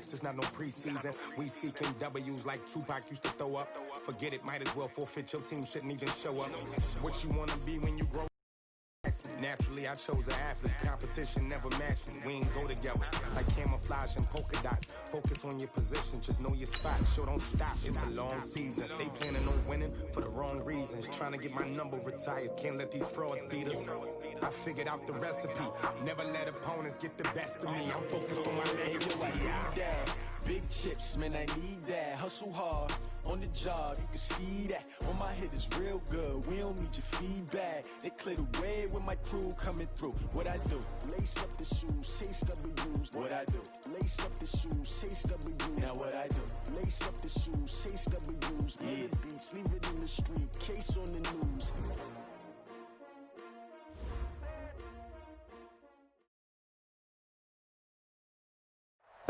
This is not no preseason. We seeking W's like Tupac used to throw up. Forget it, might as well forfeit. Your team shouldn't even show up. What you wanna be when you grow? Naturally, I chose an athlete. Competition never matched me. We ain't go together like camouflage and polka dots. Focus on your position, just know your spot. Show don't stop, it's a long season. They planning on winning for the wrong reasons. Trying to get my number retired, can't let these frauds beat us. I figured out the recipe. Never let opponents get the best of me. I'm focused on my legacy. Big chips, man, I need that. Hustle hard on the job, you can see that. On my head is real good, we don't need your feedback. They clear the way with my crew coming through. What I do? Lace up the shoes, chase W's. What I do? Lace up the shoes, chase W's. Now what I do? Lace up the shoes, chase W's. Yeah. Beats, leave it in the street, case on the news.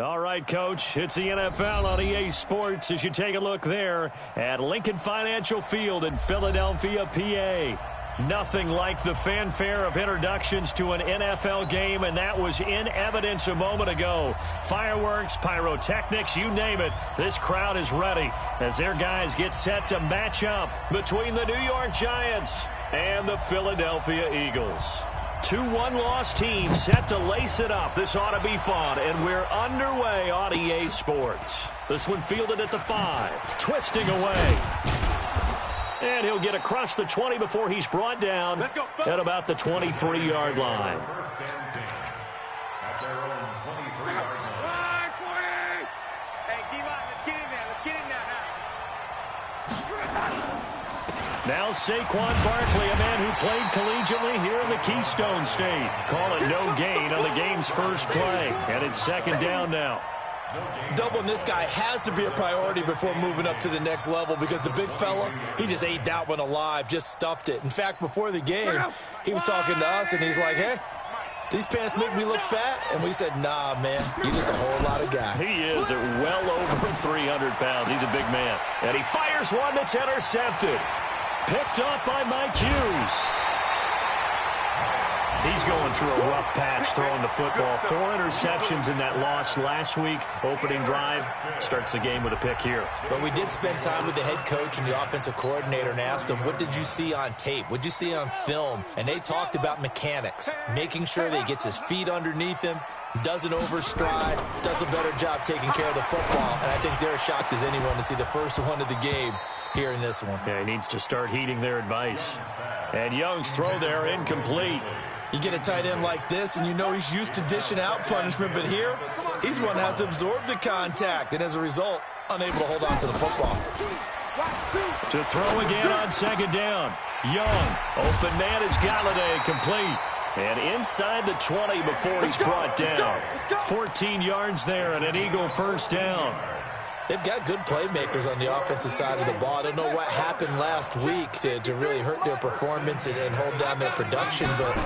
All right, Coach, it's the NFL on EA Sports as you take a look there at Lincoln Financial Field in Philadelphia, PA. Nothing like the fanfare of introductions to an NFL game, and that was in evidence a moment ago. Fireworks, pyrotechnics, you name it. This crowd is ready as their guys get set to match up between the New York Giants and the Philadelphia Eagles. Two one-loss teams set to lace it up. This ought to be fun, and we're underway on EA Sports. This one fielded at the 5, twisting away. And he'll get across the 20 before he's brought down at about the 23-yard line. Now Saquon Barkley, a man who played collegiately here in the Keystone State. Call it no gain on the game's first play. And it's second down now. Doubling this guy has to be a priority before moving up to the next level because the big fella, he just ate that one alive, just stuffed it. In fact, before the game, he was talking to us, and he's like, hey, these pants make me look fat? And we said, nah, man, you're just a whole lot of guy. He is at well over 300 pounds. He's a big man. And he fires one that's intercepted. Picked up by Mike Hughes. He's going through a rough patch throwing the football. 4 interceptions in that loss last week. Opening drive starts the game with a pick here. But we did spend time with the head coach and the offensive coordinator and asked him, what did you see on tape? What did you see on film? And they talked about mechanics, making sure that he gets his feet underneath him, doesn't overstride, does a better job taking care of the football. And I think they're as shocked as anyone to see the first one of the game here in this one. Yeah, he needs to start heeding their advice. And Young's throw there incomplete. You get a tight end like this, and you know he's used to dishing out punishment, but here, he's the one that has to absorb the contact, and as a result, unable to hold on to the football. To throw again on second down. Young, open man is Galladay, complete. And inside the 20 before he's brought down. 14 yards there and an Eagle first down. They've got good playmakers on the offensive side of the ball. I don't know what happened last week to really hurt their performance and hold down their production, but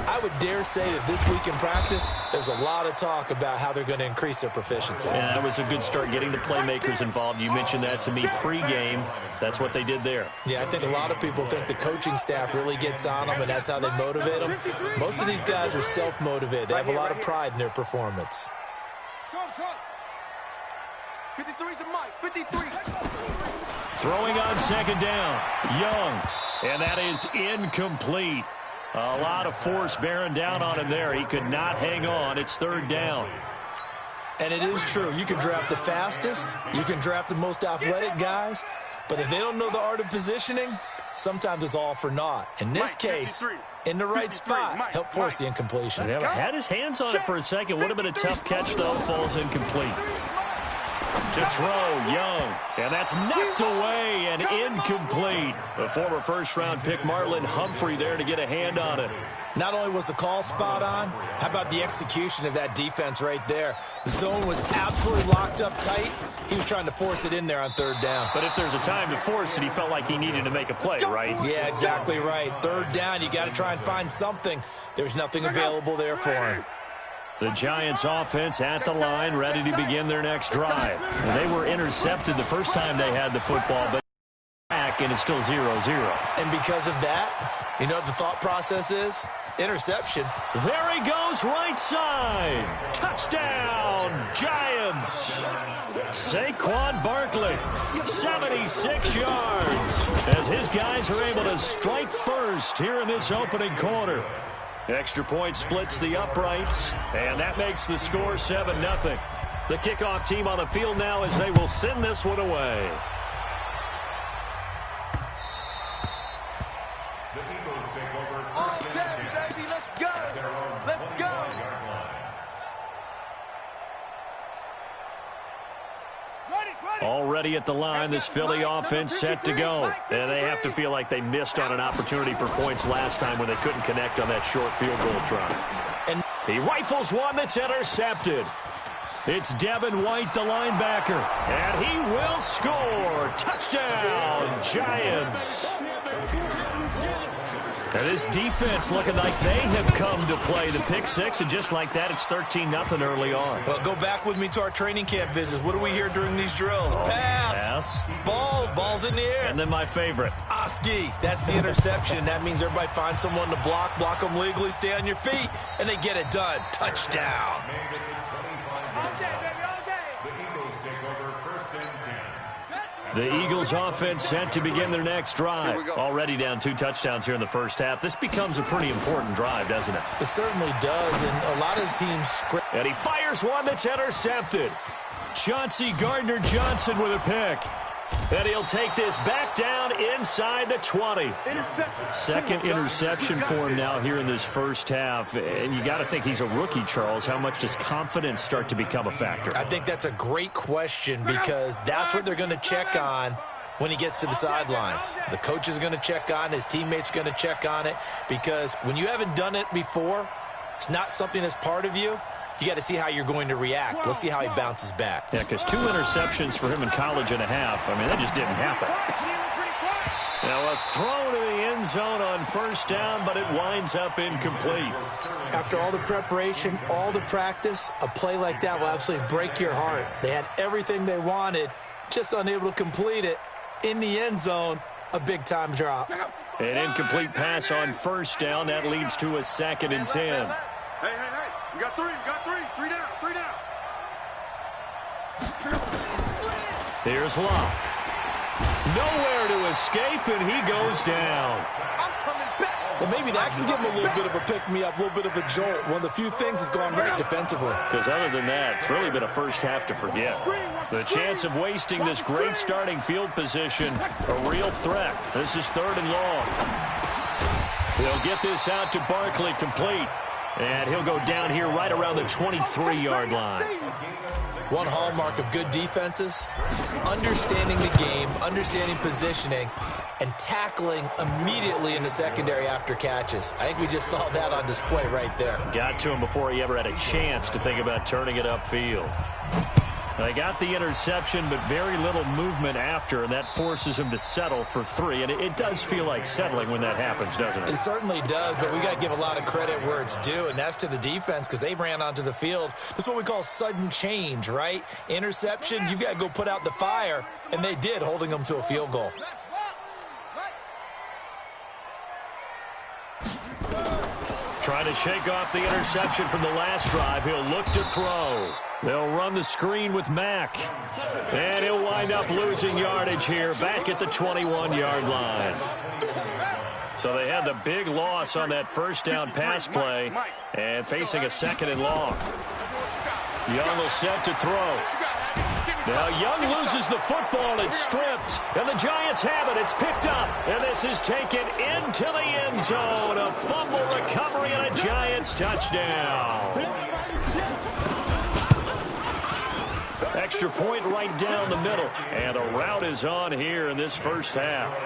I would dare say that this week in practice, there's a lot of talk about how they're going to increase their proficiency. Yeah, that was a good start getting the playmakers involved. You mentioned that to me pregame. That's what they did there. Yeah, I think a lot of people think the coaching staff really gets on them, and that's how they motivate them. Most of these guys are self-motivated. They have a lot of pride in their performance. 53's the mic. 53. Throwing on second down. Young. And that is incomplete. A lot of force bearing down on him there. He could not hang on. It's third down. And it is true. You can draft the fastest. You can draft the most athletic guys. But if they don't know the art of positioning, sometimes it's all for naught. In this case, in the right spot, help force the incompletion. Yeah, had his hands on it for a second. Would have been a tough catch, though. Falls incomplete. To throw, Young. And that's knocked away and incomplete. The former first-round pick, Marlon Humphrey, there to get a hand on it. Not only was the call spot on, how about the execution of that defense right there? The zone was absolutely locked up tight. He was trying to force it in there on third down. But if there's a time to force it, he felt like he needed to make a play, right? Yeah, exactly right. Third down, you got to try and find something. There's nothing available there for him. The Giants offense at the line, ready to begin their next drive. And they were intercepted the first time they had the football, but back and it's still 0-0. And because of that, you know what the thought process is? Interception. There he goes, right side. Touchdown, Giants. Saquon Barkley, 76 yards, as his guys are able to strike first here in this opening quarter. Extra point splits the uprights, and that makes the score 7-0. The kickoff team on the field now as they will send this one away. Already at the line, this Philly offense set to go. And they have to feel like they missed on an opportunity for points last time when they couldn't connect on that short field goal try. And he rifles one that's intercepted. It's Devin White, the linebacker, and he will score. Touchdown, Giants. And this defense looking like they have come to play. The pick six, and just like that, it's 13-0 early on. Well, go back with me to our training camp visits. What do we hear during these drills? Pass. Ball's in the air. And then my favorite. Oski. That's the interception. That means everybody finds someone to block them legally, stay on your feet, and they get it done. Touchdown. The Eagles offense set to begin their next drive. Already down 2 touchdowns here in the first half. This becomes a pretty important drive, doesn't it? It certainly does, and a lot of the teams script. And he fires one that's intercepted. Chauncey Gardner-Johnson with a pick. And he'll take this back down inside the 20. Second interception for him now here in this first half. And you got to think he's a rookie, Charles. How much does confidence start to become a factor? I think that's a great question because that's what they're going to check on when he gets to the sidelines. The coach is going to check on it. His teammates are going to check on it because when you haven't done it before, it's not something that's part of you. You got to see how you're going to react. Let's see how he bounces back. Yeah, because 2 interceptions for him in college and a half. I mean, that just didn't happen. Now a throw to the end zone on first down, but it winds up incomplete. After all the preparation, all the practice, a play like that will absolutely break your heart. They had everything they wanted, just unable to complete it. In the end zone, a big-time drop. An incomplete pass on first down. That leads to a 2nd and 10. Hey. We got three. Three down. Here's Locke. Nowhere to escape, and he goes down. I'm coming back. Well, maybe that can give him a little bit of a pick-me-up, a little bit of a jolt. One of the few things that's gone right defensively. Because other than that, it's really been a first half to forget. The chance of wasting this great starting field position, a real threat. This is 3rd and long. They'll get this out to Barkley complete. And he'll go down here right around the 23-yard line. One hallmark of good defenses is understanding the game, understanding positioning, and tackling immediately in the secondary after catches. I think we just saw that on display right there. Got to him before he ever had a chance to think about turning it upfield. They got the interception, but very little movement after, and that forces him to settle for 3. And it does feel like settling when that happens, doesn't it? It certainly does, but we got to give a lot of credit where it's due, and that's to the defense because they ran onto the field. This is what we call sudden change, right? Interception, you've got to go put out the fire, and they did, holding them to a field goal. Trying to shake off the interception from the last drive. He'll look to throw. They'll run the screen with Mack. And he'll wind up losing yardage here back at the 21-yard line. So they had the big loss on that first down pass play and facing a 2nd and long. Young will set to throw. Now Young loses the football. It's stripped. And the Giants have it. It's picked up. And this is taken into the end zone. A fumble recovery and a Giants touchdown. Extra point right down the middle. And a rout is on here in this first half.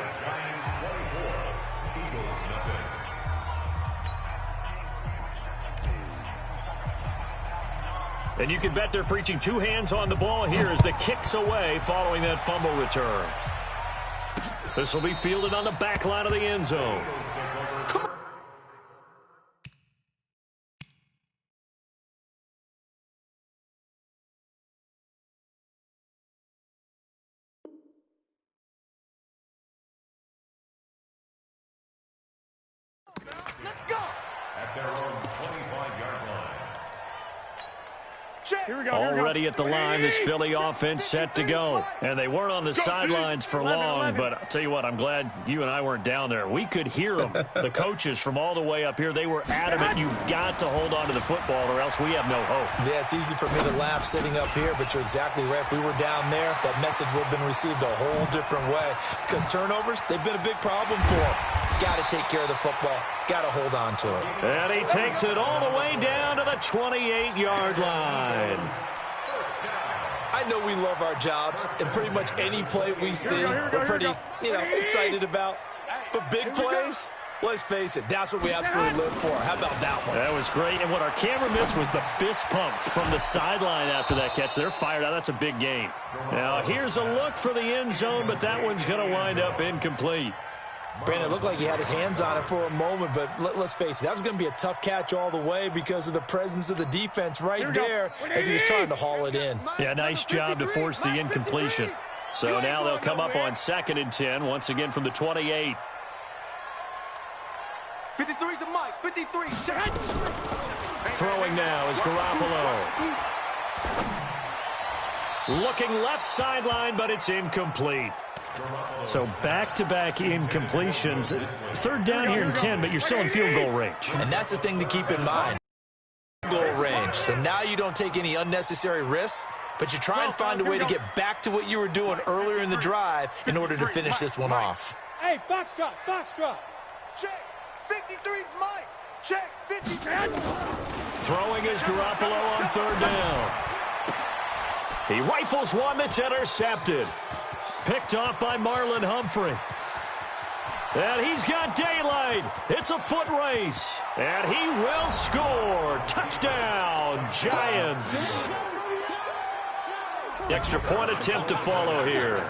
And you can bet they're preaching 2 hands on the ball here as the kick's away following that fumble return. This will be fielded on the back line of the end zone. Already at the line, this Philly offense set to go. And they weren't on the sidelines for long, but I'll tell you what, I'm glad you and I weren't down there. We could hear them, the coaches from all the way up here. They were adamant, you've got to hold on to the football or else we have no hope. Yeah, it's easy for me to laugh sitting up here, but you're exactly right. If we were down there, that message would have been received a whole different way. Because turnovers, they've been a big problem for them. Got to take care of the football. Got to hold on to it. And he takes it all the way down to the 28-yard line. I know we love our jobs, and pretty much any play we see, we're pretty, excited about. But big plays, let's face it, that's what we absolutely live for. How about that one? That was great, and what our camera missed was the fist pump from the sideline after that catch. They're fired out. That's a big gain. Now, here's a look for the end zone, but that one's going to wind up incomplete. Brandon, it looked like he had his hands on it for a moment, but let's face it, that was going to be a tough catch all the way because of the presence of the defense right there as he was trying to haul it in. Yeah, nice job to force the incompletion. So now they'll come up on 2nd and 10, once again from the 28. 53's the mic. 53. Check. Throwing now is Garoppolo. Looking left sideline, but it's incomplete. So back-to-back incompletions. 3rd down here and 10, but you're still in field goal range. And that's the thing to keep in mind. Goal range. So now you don't take any unnecessary risks, but you try and find a way to get back to what you were doing earlier in the drive in order to finish this one off. Hey, box drop. Check. 53's Mike. Check. 53. Throwing is Garoppolo on 3rd down. He rifles one that's intercepted. Picked off by Marlon Humphrey. And he's got daylight. It's a foot race. And he will score. Touchdown, Giants. Extra point attempt to follow here.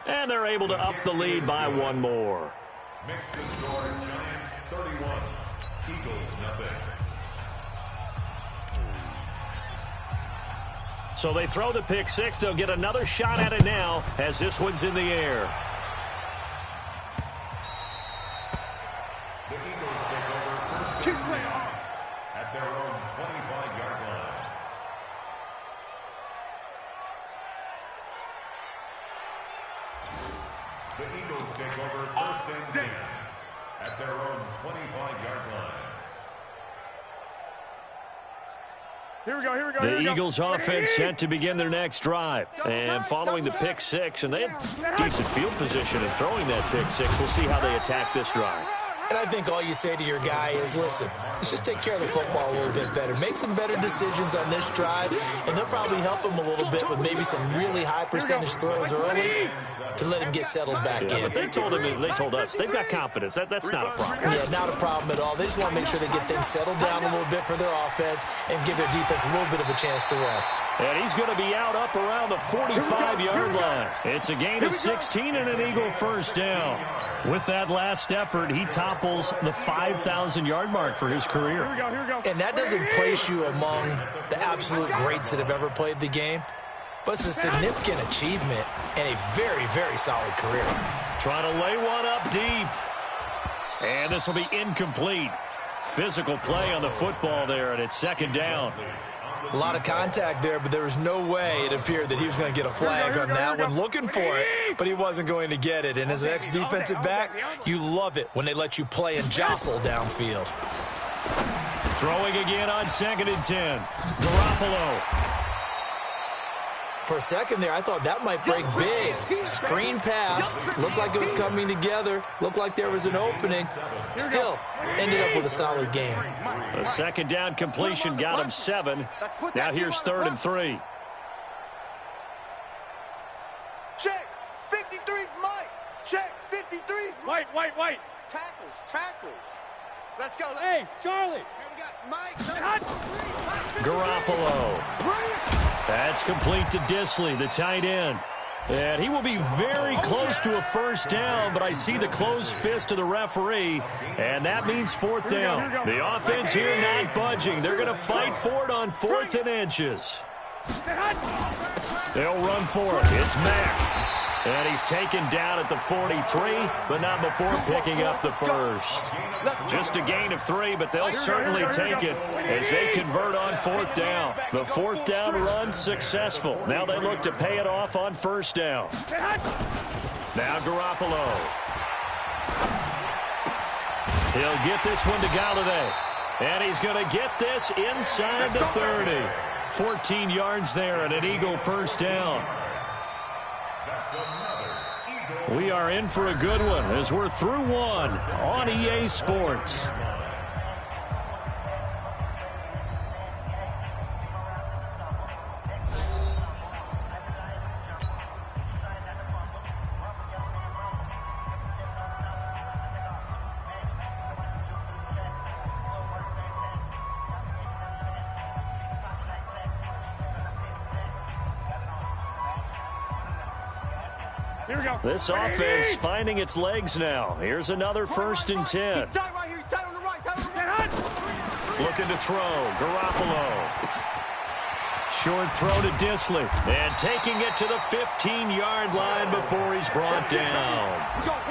And they're able to up the lead by one more. Mexican score, Giants 31, Eagles nothing. So they throw the pick six. They'll get another shot at it now as this one's in the air. The Eagles take over first and 10 at their own 25-yard line. The Eagles take over first and 10 at their own 25-yard line. Here we go. The Eagles offense set to begin their next drive. And following the pick six, and they had decent field position in throwing that pick six. We'll see how they attack this drive. And I think all you say to your guy is, listen, let's just take care of the football a little bit better. Make some better decisions on this drive, and they'll probably help him a little bit with maybe some really high percentage throws early to let him get settled back in. But they told us, they've got confidence. That's not a problem. Yeah, not a problem at all. They just want to make sure they get things settled down a little bit for their offense and give their defense a little bit of a chance to rest. And he's going to be out up around the 45-yard line. It's a gain of 16 and an Eagle first down. With that last effort, he topples the 5,000-yard mark for his career. Here we go. And that doesn't place you among the absolute greats that have ever played the game, but it's a significant achievement and a very, very solid career. Trying to lay one up deep. And this will be incomplete. Physical play on the football there, and it's 2nd down. A lot of contact there, but there was no way it appeared that he was going to get a flag on that one. Looking for it, but he wasn't going to get it. And as an ex-defensive back, you love it when they let you play and jostle downfield. Throwing again on 2nd and 10. Garoppolo. For a second there, I thought that might break big. Screen pass. Looked like it was coming together. Looked like there was an opening. Still, ended up with a solid game. A 2nd down completion got him 7. Now here's 3rd and 3. Check. 53's Mike. Check. 53's Mike. White. Tackles. Let's go. Hey, Charlie. Here we got Mike. Garoppolo. That's complete to Disley, the tight end. And he will be very close to a first down, but I see the closed fist of the referee, and that means 4th down. The offense here not budging. They're going to fight for it on 4th and inches. They'll run for it. It's Mack. And he's taken down at the 43, but not before picking up the first. Just a gain of 3, but they'll certainly take it as they convert on fourth down. The fourth down run successful. Now they look to pay it off on first down. Now Garoppolo. He'll get this one to Galladay. And he's going to get this inside the 30. 14 yards there and an Eagle first down. We are in for a good one as we're through one on EA Sports. Here we go. This offense finding its legs now. Here's another 1st and 10. He's tight right here. He's tight on the right. Tight on the right. Looking to throw. Garoppolo. Short throw to Disley. And taking it to the 15-yard line before he's brought down.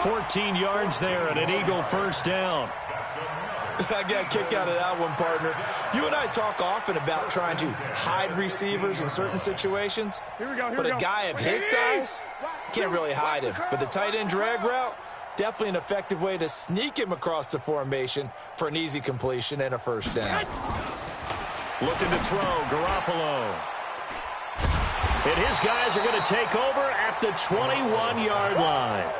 14 yards there and an Eagle first down. I got a kick out of that one, partner. You and I talk often about trying to hide receivers in certain situations. Here we go. But a guy of his size can't really hide him. But the tight end drag route, definitely an effective way to sneak him across the formation for an easy completion and a first down. Looking to throw. Garoppolo. And his guys are going to take over at the 21-yard line.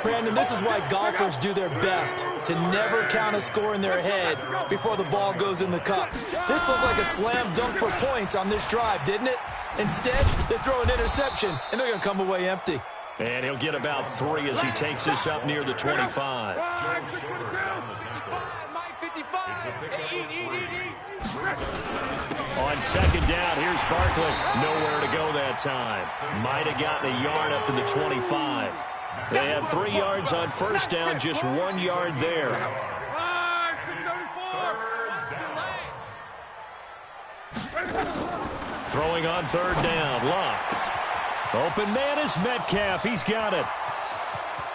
Brandon, this is why golfers do their best to never count a score in their head before the ball goes in the cup. This looked like a slam dunk for points on this drive, didn't it? Instead, they throw an interception, and they're going to come away empty. And he'll get about 3 as he takes this up near the 25. On second down, here's Barkley. Nowhere to go that time. Might have gotten a yard up to the 25. They had 3 yards on first down, just 1 yard there. Throwing on third down, Luck. Open man is Metcalf. He's got it.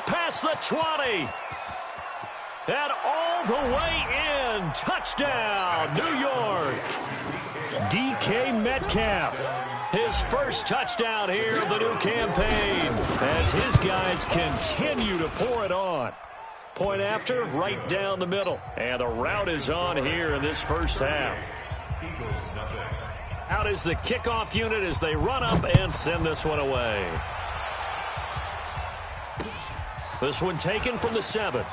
Past the 20. And all the way in. Touchdown, New York. DK Metcalf. His first touchdown here of the new campaign as his guys continue to pour it on. Point after, right down the middle. And the route is on here in this first half. Out is the kickoff unit as they run up and send this one away. This one taken from the 7.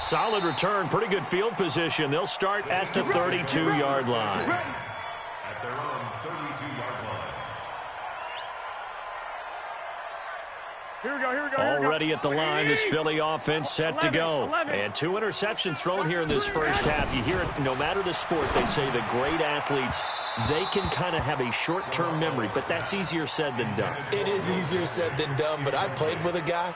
Solid return, pretty good field position. They'll start at the 32-yard line. At their own 32-yard line. Here we go. Already at the line, this Philly offense set to go. And 2 interceptions thrown here in this first half. You hear it, no matter the sport, they say the great athletes, they can kind of have a short-term memory, but that's easier said than done. It is easier said than done, but I played with a guy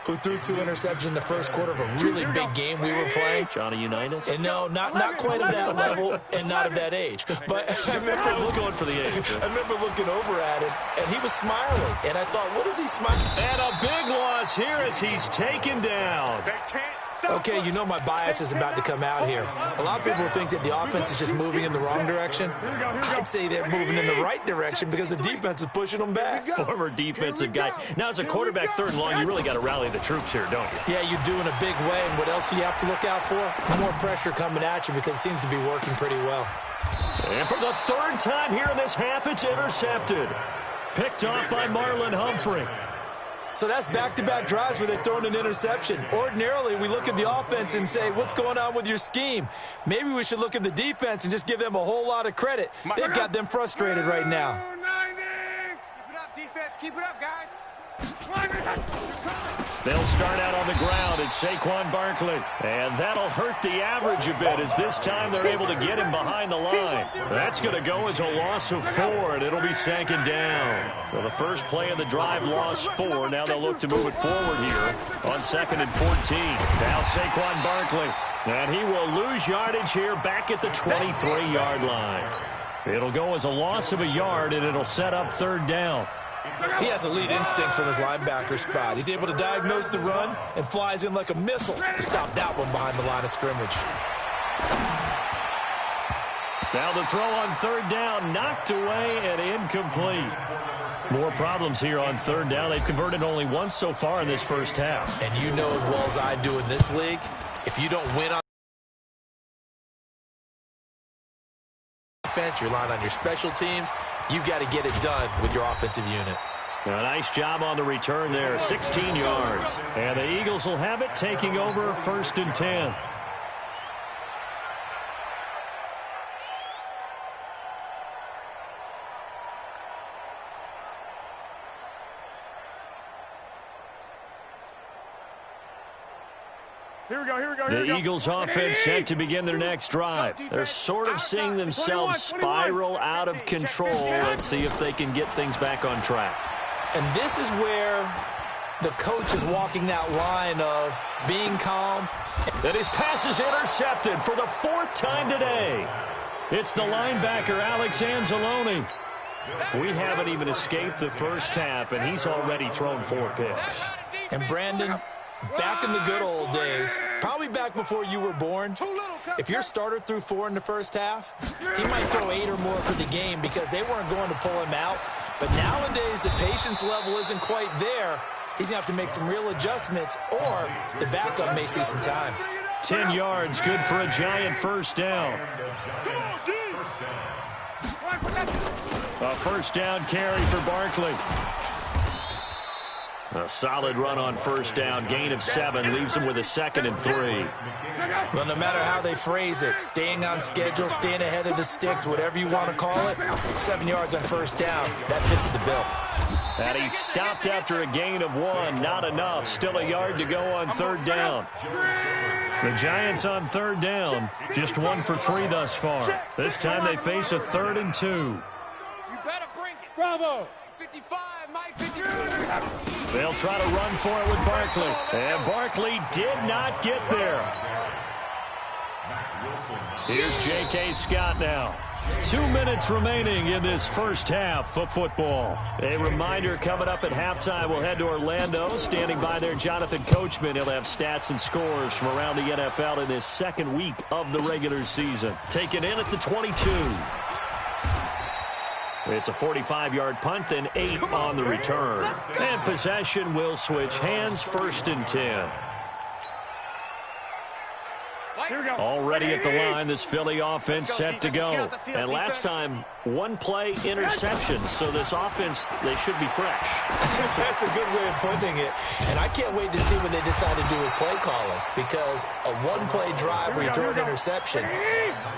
who threw 2 interceptions in the first quarter of a really big game we were playing. Johnny Unitas? And no, not quite of that level and not of that age. But I remember going for the age. I remember looking over at him, and he was smiling. And I thought, what is he smiling? And a big loss here as he's taken down. Okay, you know my bias is about to come out here. A lot of people think that the offense is just moving in the wrong direction. I'd say they're moving in the right direction because the defense is pushing them back. Former defensive guy. Now, as a quarterback, third and long, you really got to rally the troops here, don't you? Yeah, you do in a big way. And what else do you have to look out for? More pressure coming at you because it seems to be working pretty well. And for the 3rd time here in this half, it's intercepted. Picked off by Marlon Humphrey. So that's back-to-back drives where they're throwing an interception. Ordinarily, we look at the offense and say, what's going on with your scheme? Maybe we should look at the defense and just give them a whole lot of credit. They've got them frustrated right now. Keep it up, defense. Keep it up, guys. They'll start out on the ground. It's Saquon Barkley. And that'll hurt the average a bit as this time they're able to get him behind the line. That's going to go as a loss of 4, and it'll be second down. So the first play of the drive lost 4. Now they'll look to move it forward here on 2nd and 14. Now Saquon Barkley. And he will lose yardage here back at the 23-yard line. It'll go as a loss of a yard, and it'll set up 3rd down. He has elite instincts from his linebacker spot. He's able to diagnose the run and flies in like a missile to stop that one behind the line of scrimmage. Now the throw on third down, knocked away and incomplete. More problems here on third down. They've converted only once so far in this first half. And you know as well as I do in this league, if you don't win on offense, you're relying on your special teams, you've got to get it done with your offensive unit. A nice job on the return there, 16 yards. And the Eagles will have it, taking over 1st and 10. The Eagles offense set to begin their next drive. They're sort of seeing themselves spiral out of control. Let's see if they can get things back on track. And this is where the coach is walking that line of being calm. And his pass is intercepted for the 4th time today. It's the linebacker, Alex Anzalone. We haven't even escaped the first half, and he's already thrown 4 picks. And Brandon, back in the good old days, probably back before you were born, if your starter threw 4 in the first half, he might throw 8 or more for the game because they weren't going to pull him out. But nowadays, the patience level isn't quite there. He's going to have to make some real adjustments, or the backup may see some time. 10 yards, good for a Giant first down. A first down carry for Barkley. A solid run on first down, gain of 7, leaves him with a 2nd and 3. Well, no matter how they phrase it, staying on schedule, staying ahead of the sticks, whatever you want to call it, 7 yards on first down, that fits the bill. And he stopped after a gain of 1, not enough, still a yard to go on third down. The Giants on third down, just 1 for 3 thus far. This time they face a 3rd and 2. You better bring it. Bravo. 55, Mike 55. They'll try to run for it with Barkley. And Barkley did not get there. Here's J.K. Scott now. 2 minutes remaining in this first half of football. A reminder coming up at halftime, we'll head to Orlando. Standing by there, Jonathan Coachman. He'll have stats and scores from around the NFL in this 2nd week of the regular season. Taken in at the 22. It's a 45-yard punt, then 8 on the return. And possession will switch hands, 1st and 10. Already at the line, this Philly offense set to go. And last time, 1-play interception. So this offense, they should be fresh. That's a good way of putting it. And I can't wait to see what they decide to do with play calling. Because a 1-play drive where you throw an interception,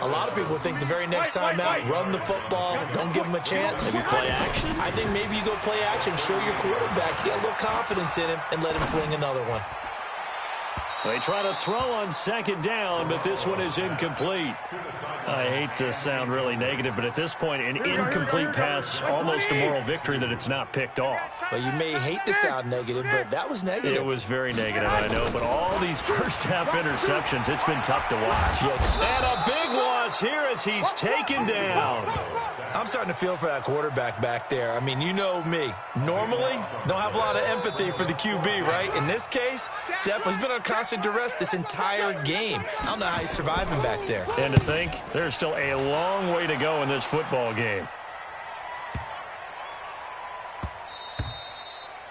a lot of people think the very next time out, run the football, don't give them a chance. Maybe play action? I think maybe you go play action, show your quarterback, get a little confidence in him, and let him fling another one. They try to throw on 2nd down, but this one is incomplete. I hate to sound really negative, but at this point, an incomplete pass, almost a moral victory that it's not picked off. Well, you may hate to sound negative, but that was negative. It was very negative, I know, but all these first-half interceptions, it's been tough to watch. And a big loss here as he's taken down. I'm starting to feel for that quarterback back there. I mean, you know me. Normally, don't have a lot of empathy for the QB, right? In this case, definitely he's been on constant duress this entire game. I don't know how he's surviving back there. And to think, there's still a long way to go in this football game.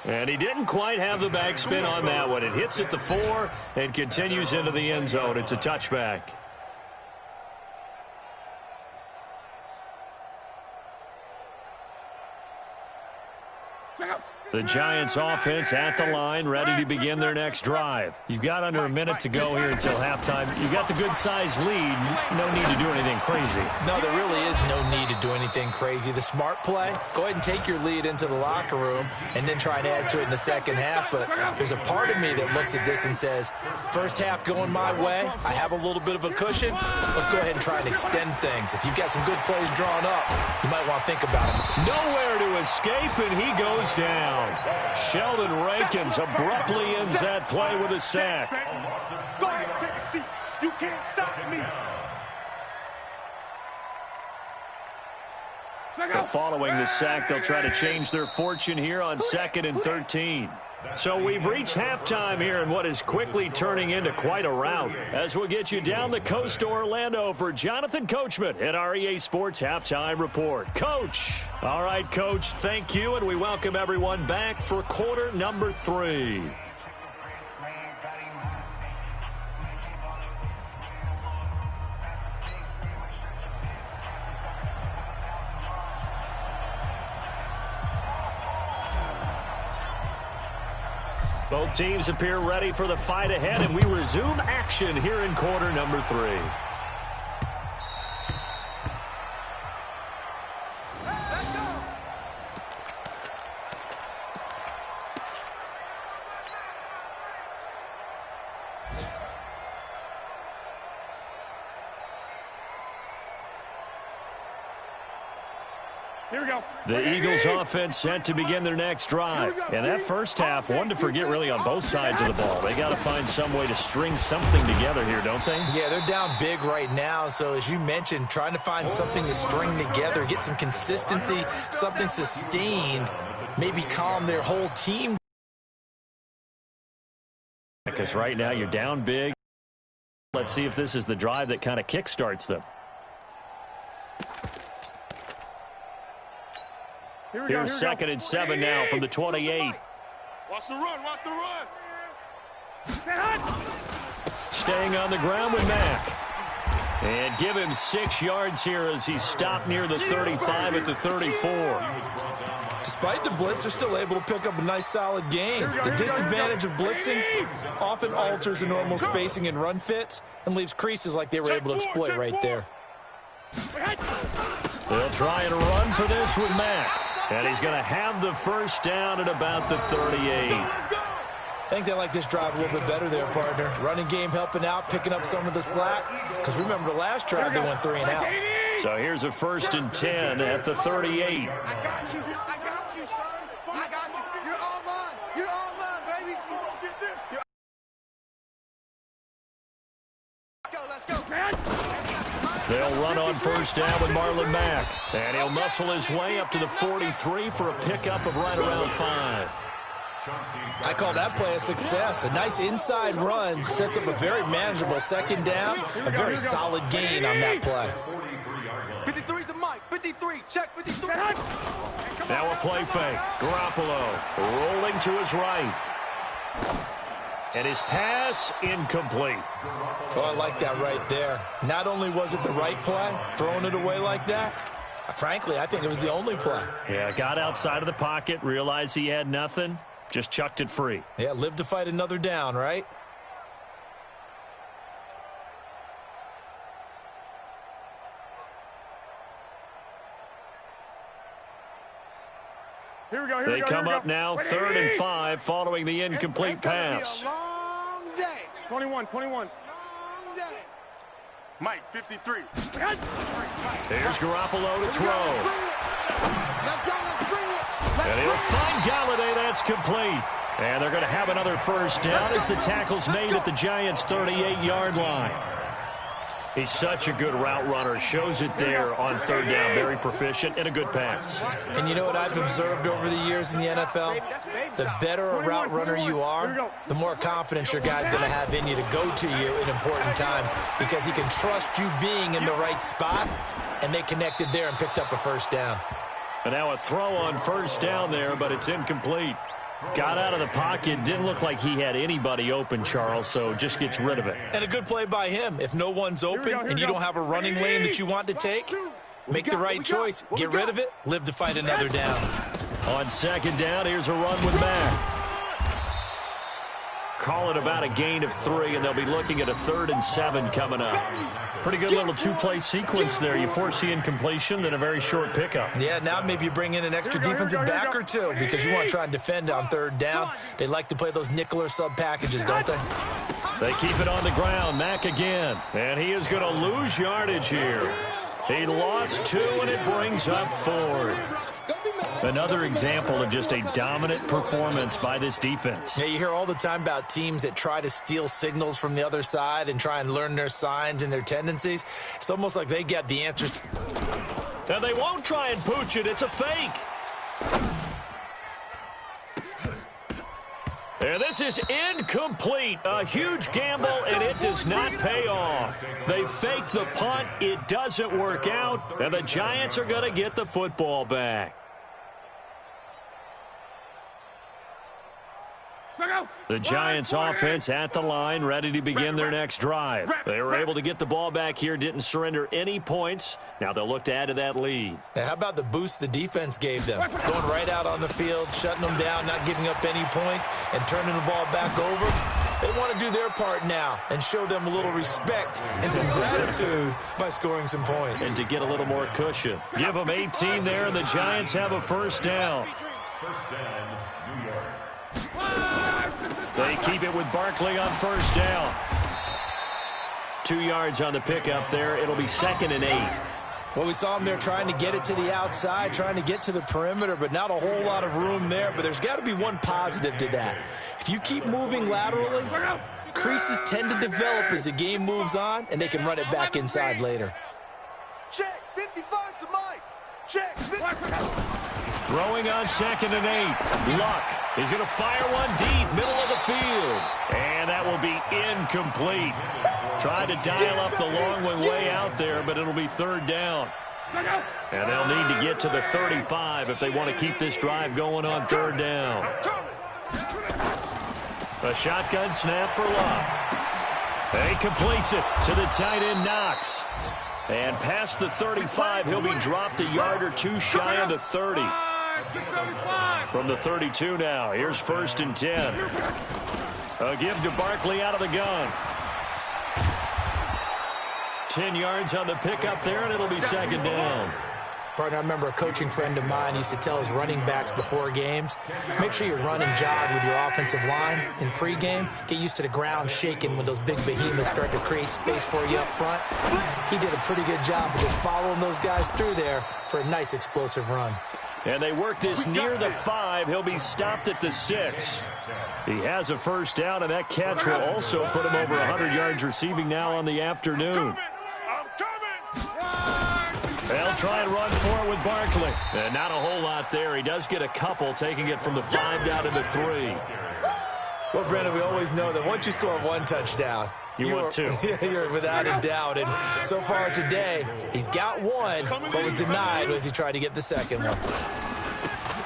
And he didn't quite have the backspin on that one. It hits at the 4 and continues into the end zone. It's a touchback. The Giants offense at the line, ready to begin their next drive. You've got under a minute to go here until halftime. You've got the good-sized lead. No need to do anything crazy. No, there really is no need to do anything crazy. The smart play, go ahead and take your lead into the locker room and then try and add to it in the second half. But there's a part of me that looks at this and says, first half going my way, I have a little bit of a cushion. Let's go ahead and try and extend things. If you've got some good plays drawn up, you might want to think about them. Nowhere to escape, and he goes down. Sheldon Rankins abruptly ends that play with a sack. Go ahead, take a seat. You can't stop me. But following the sack, they'll try to change their fortune here on 2nd and 13. So we've reached halftime here in what is quickly turning into quite a rout. As we'll get you down the coast to Orlando for Jonathan Coachman at our EA Sports Halftime Report. Coach. All right, Coach, thank you, and we welcome everyone back for quarter number 3. Both teams appear ready for the fight ahead, and we resume action here in quarter number 3. Let's go. Here we go. The Eagles offense set to begin their next drive. And that first half, one to forget really on both sides of the ball. They got to find some way to string something together here, don't they? Yeah, they're down big right now. So as you mentioned, trying to find something to string together, get some consistency, something sustained, maybe calm their whole team. Because right now you're down big. Let's see if this is the drive that kind of kickstarts them. Here's 2nd and 7 now from the 28. Watch the run, watch the run. Staying on the ground with Mack. And give him 6 yards here as he's stopped near the 35 at the 34. Despite the blitz, they're still able to pick up a nice solid gain. The disadvantage of blitzing often alters the normal spacing and run fits and leaves creases like they were able to exploit right there. They'll try and run for this with Mack. And he's going to have the first down at about the 38. I think they like this drive a little bit better there, partner. Running game helping out, picking up some of the slack. Because remember, the last drive they went 3 and out. So here's a 1st and 10 at the 38. I got you, son. I got you. You're all mine. You're all mine, baby. You gonna get this. Let's go. They'll run on first down with Marlon Mack. And he'll muscle his way up to the 43 for a pickup of right around 5. I call that play a success. A nice inside run sets up a very manageable 2nd down. A very solid gain on that play. 53's the mic. 53. Check 53. Now a play fake. Garoppolo rolling to his right. And his pass incomplete. Oh, I like that right there. Not only was it the right play, throwing it away like that, frankly, I think it was the only play. Yeah, got outside of the pocket, realized he had nothing, just chucked it free. Yeah, live to fight another down, right? Here we go. They come up now 3rd and 5 following the incomplete pass. It's gonna be a long day. 21. Long day. Mike, 53. There's Garoppolo to throw. Let's go. Let's bring it. And he'll find Galladay. That's complete. And they're going to have another first down as the tackle's made at the Giants' 38-yard line. He's such a good route runner. Shows it there on 3rd down. Very proficient and a good pass. And you know what I've observed over the years in the NFL? The better a route runner you are, the more confidence your guy's going to have in you to go to you in important times because he can trust you being in the right spot, and they connected there and picked up a first down. And now a throw on first down there, but it's incomplete. Got out of the pocket. Didn't look like he had anybody open, Charles, so just gets rid of it. And a good play by him. If no one's open and you don't have a running lane that you want to take, make the right choice. Get rid of it. Live to fight another down. On 2nd down, here's a run with Mack. Call it about a gain of 3, and they'll be looking at a 3rd and 7 coming up. Pretty good little 2-play sequence there. You force the incompletion, then a very short pickup. Yeah, now maybe you bring in an extra defensive back or two because you want to try and defend on 3rd down. They like to play those nickel or sub packages, don't they? They keep it on the ground. Mack again. And he is going to lose yardage here. He lost 2, and it brings up 4th. Another example of just a dominant performance by this defense. Yeah, you hear all the time about teams that try to steal signals from the other side and try and learn their signs and their tendencies. It's almost like they get the answers. And they won't try and pooch it. It's a fake. And this is incomplete. A huge gamble, and it does not pay off. They fake the punt. It doesn't work out, and the Giants are going to get the football back. The Giants offense at the line, ready to begin their next drive. They were able to get the ball back here, didn't surrender any points. Now they'll look to add to that lead. How about the boost the defense gave them? Going right out on the field, shutting them down, not giving up any points, and turning the ball back over. They want to do their part now and show them a little respect and some gratitude by scoring some points. And to get a little more cushion. Give them 18 there, and the Giants have a first down. First down, New York. They keep it with Barkley on first down. 2 yards on the pickup there. It'll be 2nd and 8. Well, we saw them there trying to get it to the outside, trying to get to the perimeter, but not a whole lot of room there. But there's got to be one positive to that. If you keep moving laterally, creases tend to develop as the game moves on, and they can run it back inside later. Check, 55 to Mike. Check, 55. Throwing on 2nd and 8. Luck is going to fire one deep, middle of the field. And that will be incomplete. Tried to dial up the long one way out there, but it'll be 3rd down. And they'll need to get to the 35 if they want to keep this drive going on 3rd down. A shotgun snap for Luck. He completes it to the tight end, Knox. And past the 35, he'll be dropped a yard or two shy of the 30. From the 32 now, here's 1st and 10. A give to Barkley out of the gun. 10 yards on the pickup there, and it'll be 2nd down. Partner, I remember a coaching friend of mine used to tell his running backs before games, make sure you run and jog with your offensive line in pregame. Get used to the ground shaking when those big behemoths start to create space for you up front. He did a pretty good job of just following those guys through there for a nice explosive run. And they work this near the 5. He'll be stopped at the 6. He has a first down, and that catch will also put him over 100 yards receiving now on the afternoon. They'll try and run for it with Barkley. And not a whole lot there. He does get a couple, taking it from the 5 down to the 3. Well, Brandon, we always know that once you score one touchdown, you want 2. You're without a doubt. And so far today, he's got 1, but was denied as he tried to get the 2nd one.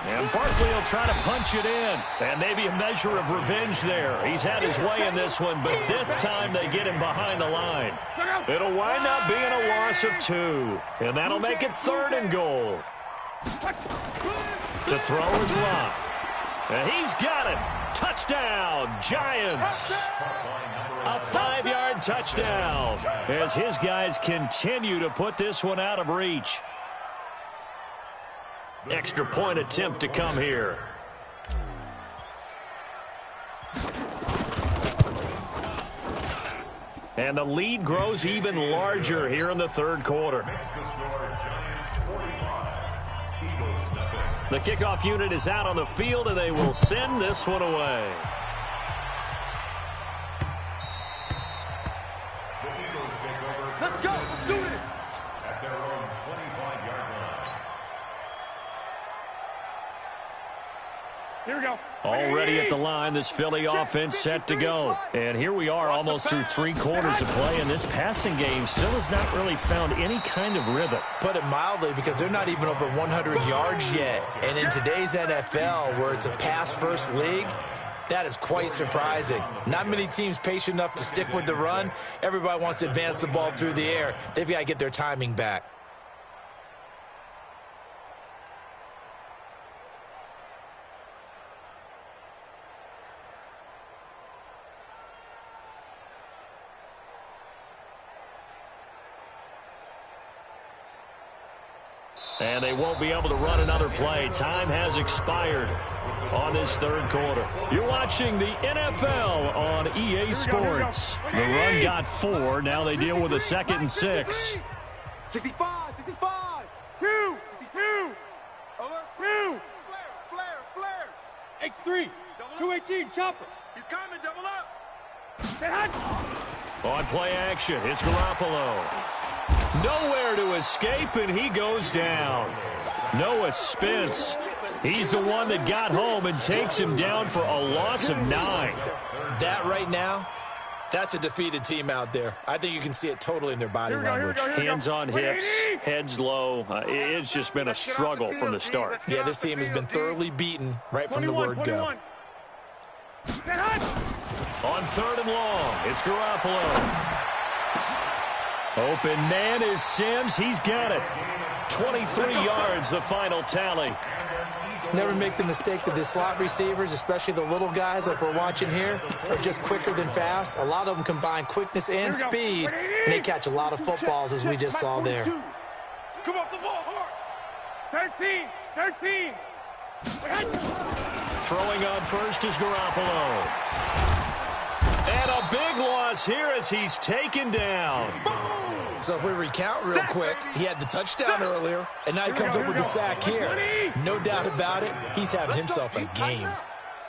And Barkley will try to punch it in. And maybe a measure of revenge there. He's had his way in this one, but this time they get him behind the line. It'll wind up being a loss of 2. And that'll make it 3rd and goal. To throw is Luck. And he's got it. Touchdown, Giants. A 5-yard touchdown as his guys continue to put this one out of reach. Extra point attempt to come here. And the lead grows even larger here in the 3rd quarter. The kickoff unit is out on the field, and they will send this one away. Let's go. Let's do it. At their own 25-yard line. Here we go. Already at the line, this Philly offense set to go. And here we are almost through 3 quarters of play, and this passing game still has not really found any kind of rhythm. Put it mildly, because they're not even over 100 yards yet. And in today's NFL, where it's a pass-first league, that is quite surprising. Not many teams patient enough to stick with the run. Everybody wants to advance the ball through the air. They've got to get their timing back. And they won't be able to run another play. Time has expired on this 3rd quarter. You're watching the NFL on EA Sports. The run got 4. Now they deal with a 2nd and 6. 65, 65. 2. 2. Alert. 2. Flare. X3. 218. Chopper. He's coming. Double up. Stay hot. On play action, it's Garoppolo. Nowhere to escape, and he goes down. Noah Spence. He's the one that got home and takes him down for a loss of 9. That right now, that's a defeated team out there. I think you can see it totally in their body language. Hands on hips, heads low. It's just been a struggle from the start. Yeah, this team has been thoroughly beaten right from the word go. On 3rd and long, it's Garoppolo. Open man is Sims. He's got it. 23 yards, the final tally. Never make the mistake that the slot receivers, especially the little guys like we're watching here, are just quicker than fast. A lot of them combine quickness and speed, and they catch a lot of footballs, as we just saw there. Come off the ball hard. 13. Throwing on first is Garoppolo. And a big loss here as he's taken down. So if we recount real quick, he had the touchdown earlier, and now he comes up with the sack here. No doubt about it, he's having himself a game.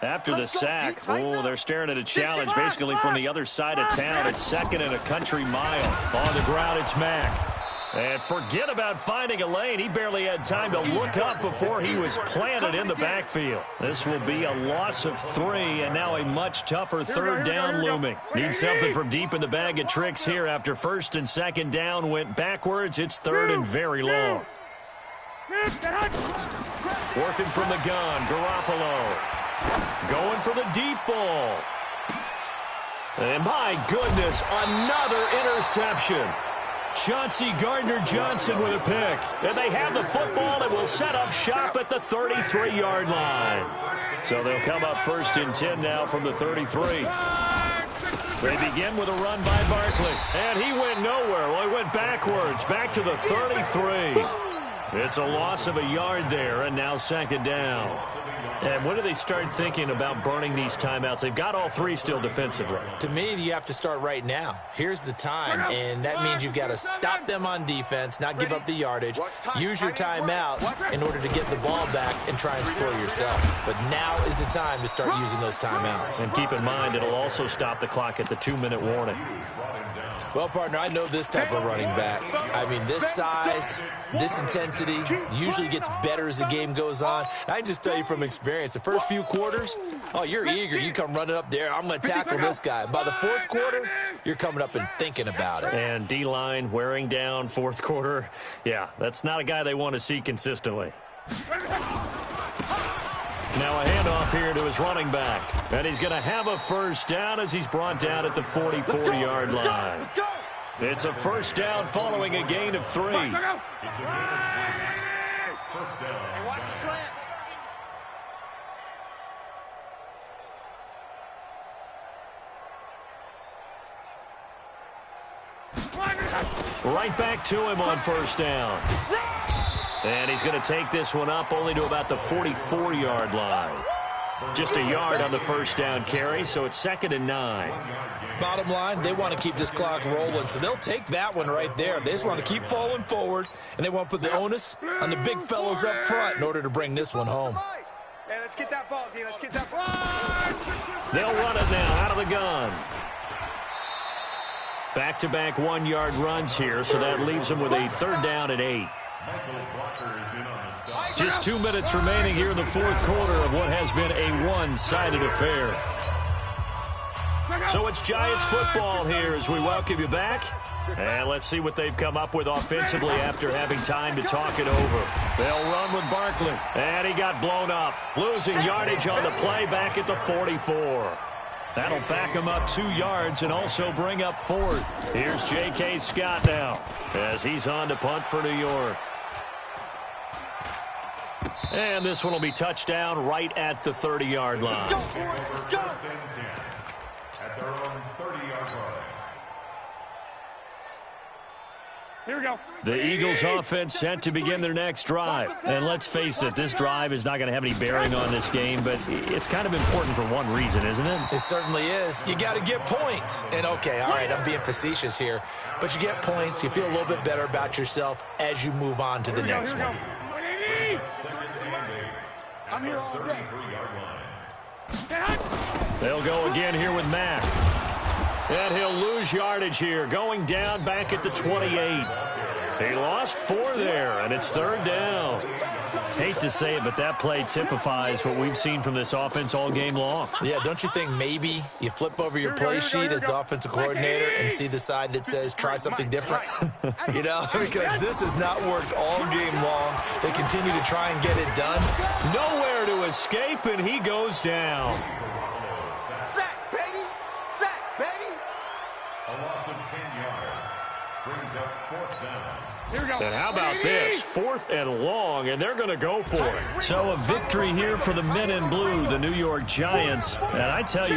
After the sack, they're staring at a challenge basically from the other side of town. It's 2nd and a country mile. On the ground, it's Mack. And forget about finding a lane. He barely had time to look up before he was planted in the backfield. This will be a loss of 3, and now a much tougher 3rd down looming. Need something from deep in the bag of tricks here after 1st and 2nd down went backwards. It's 3rd and very long. Working from the gun, Garoppolo. Going for the deep ball. And my goodness, another interception. Chauncey Gardner-Johnson with a pick. And they have the football and will set up shop at the 33-yard line. So they'll come up 1st and 10 now from the 33. They begin with a run by Barkley. And he went nowhere. Well, he went backwards, back to the 33. It's a loss of a yard there, and now 2nd down. And when do they start thinking about burning these timeouts? They've got all 3 still defensively. To me, you have to start right now. Here's the time, and that means you've got to stop them on defense, not give up the yardage, use your timeouts in order to get the ball back and try and score yourself. But now is the time to start using those timeouts. And keep in mind, it'll also stop the clock at the 2-minute warning. Well, partner, I know this type of running back. I mean, this size, this intensity usually gets better as the game goes on. And I can just tell you from experience, the first few quarters, oh, you're eager. You come running up there. I'm going to tackle this guy. By the 4th quarter, you're coming up and thinking about it. And D-line wearing down 4th quarter. Yeah, that's not a guy they want to see consistently. Now a handoff here to his running back. And he's going to have a 1st down as he's brought down at the 44-yard line. It's a 1st down following a gain of 3. It's a first down. Hey, watch the slant. Right back to him on 1st down. And he's going to take this one up only to about the 44-yard line. Just a yard on the 1st down carry, so it's 2nd and 9. Bottom line, they want to keep this clock rolling, so they'll take that one right there. They just want to keep falling forward, and they want to put the onus on the big fellows up front in order to bring this one home. Hey, let's get that ball, D. Let's get that ball. They'll run it now out of the gun. Back-to-back 1-yard runs here, so that leaves them with a 3rd down and 8. Just 2 minutes remaining here in the 4th quarter of what has been a one-sided affair. So it's Giants football here as we welcome you back. And let's see what they've come up with offensively after having time to talk it over. They'll run with Barkley. And he got blown up. Losing yardage on the play back at the 44. That'll back him up 2 yards and also bring up 4th. Here's J.K. Scott now as he's on to punt for New York. And this one will be touchdown right at the 30-yard line. Let's go, let's go. At their own 30-yard line. Here we go. The Eagles offense set to begin their next drive. And let's face it, this drive is not going to have any bearing on this game, but it's kind of important for one reason, isn't it? It certainly is. You got to get points. And, okay, all right, I'm being facetious here. But you get points. You feel a little bit better about yourself as you move on to the next one. I'm here all day. They'll go again here with Mack. And he'll lose yardage here, going down back at the 28. He lost 4 there, and it's 3rd down. Hate to say it, but that play typifies what we've seen from this offense all game long. Yeah, don't you think maybe you flip over your play sheet as the offensive coordinator and see the side that says try something different? You know, because this has not worked all game long. They continue to try and get it done. Nowhere to escape, and he goes down. Sack, baby! Sack, baby! A loss of 10 yards brings up 4th down. And how about this? 4th and long, and they're going to go for it. So a victory here for the men in blue, the New York Giants. And I tell you,